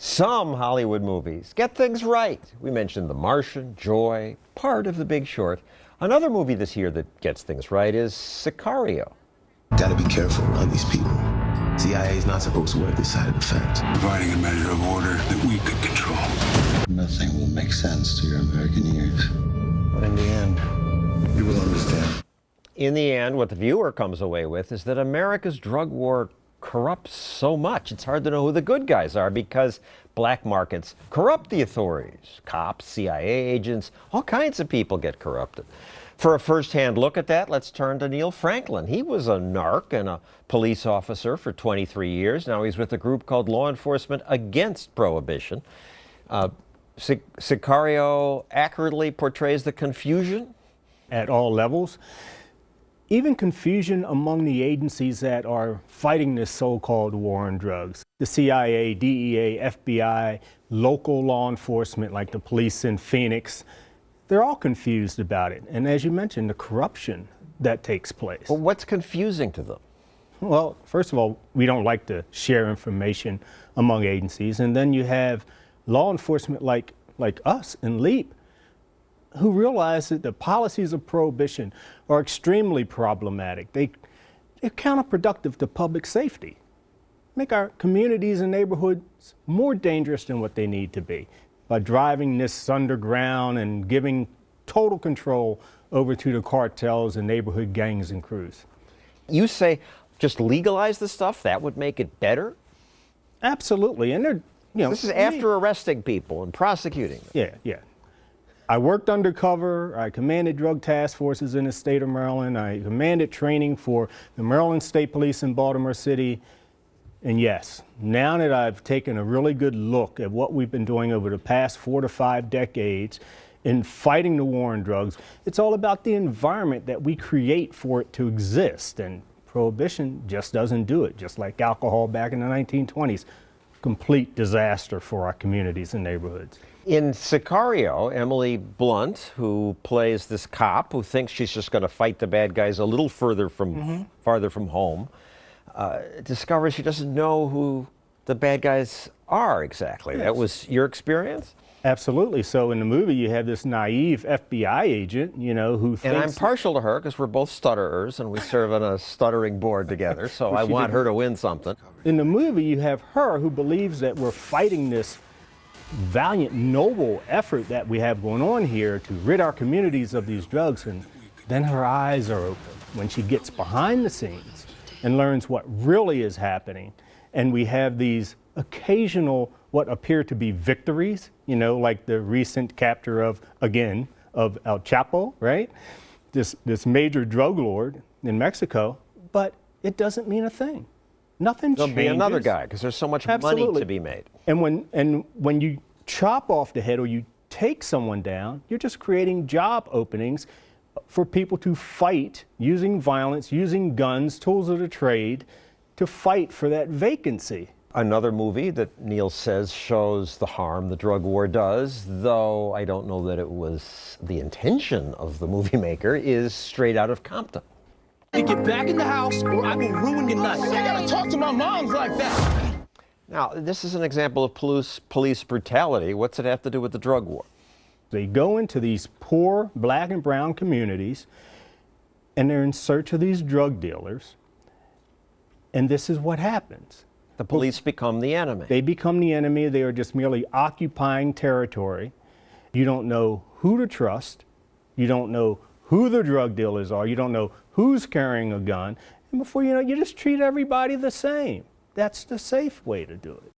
Some Hollywood movies get things right. We mentioned The Martian, Joy, part of The Big Short. Another movie this year that gets things right is Sicario. Gotta be careful around these people. CIA is not supposed to work this side of the fence. Providing a measure of order that we could control. Nothing will make sense to your American ears. But in the end, you will understand. In the end, what the viewer comes away with is that America's drug war corrupts so much. It's hard to know who the good guys are because black markets corrupt the authorities. Cops, CIA agents, all kinds of people get corrupted. For a first-hand look at that, let's turn to Neil Franklin. He was a narc and a police officer for 23 years. Now he's with a group called Law Enforcement Against Prohibition. Sicario accurately portrays the confusion at all levels. Even confusion among the agencies that are fighting this so-called war on drugs. The CIA, DEA, FBI, local law enforcement like the police in Phoenix, they're all confused about it. And as you mentioned, the corruption that takes place. Well, what's confusing to them? Well, first of all, we don't like to share information among agencies. And then you have law enforcement like us in LEAP, who realize that the policies of prohibition are extremely problematic. They're counterproductive to public safety, make our communities and neighborhoods more dangerous than what they need to be by driving this underground and giving total control over to the cartels and neighborhood gangs and crews. You say just legalize the stuff, that would make it better? Absolutely, and they're, this is after arresting people and prosecuting them. Yeah. I worked undercover. I commanded drug task forces in the state of Maryland. I commanded training for the Maryland State Police in Baltimore City. And yes, now that I've taken a really good look at what we've been doing over the past 4 to 5 decades in fighting the war on drugs, it's all about the environment that we create for it to exist. And prohibition just doesn't do it, just like alcohol back in the 1920s. Complete disaster for our communities and neighborhoods. In Sicario, Emily Blunt, who plays this cop who thinks she's just going to fight the bad guys a little farther from home, discovers she doesn't know who the bad guys are exactly. Yes. That was your experience? Absolutely. So in the movie, you have this naive FBI agent, who thinks... And I'm partial to her because we're both stutterers and we serve on a stuttering board together, so I want her to win something. In the movie, you have her who believes that we're fighting this valiant, noble effort that we have going on here to rid our communities of these drugs, and then her eyes are open when she gets behind the scenes and learns what really is happening. And we have these occasional, what appear to be victories, like the recent capture of El Chapo, right? This major drug lord in Mexico, but it doesn't mean a thing. Nothing changes. There'll be another guy because there's so much money to be made. And when you chop off the head or you take someone down, you're just creating job openings for people to fight using violence, using guns, tools of the trade, to fight for that vacancy. Another movie that Neil says shows the harm the drug war does, though I don't know that it was the intention of the movie maker, is Straight Outta Compton. You get back in the house or I will ruin your night. I gotta talk to my moms like that. Now, this is an example of police brutality. What's it have to do with the drug war? They go into these poor black and brown communities and they're in search of these drug dealers. And this is what happens. The police become the enemy. They become the enemy. They are just merely occupying territory. You don't know who to trust. You don't know who the drug dealers are. You don't know who's carrying a gun. And before you know it, you just treat everybody the same. That's the safe way to do it.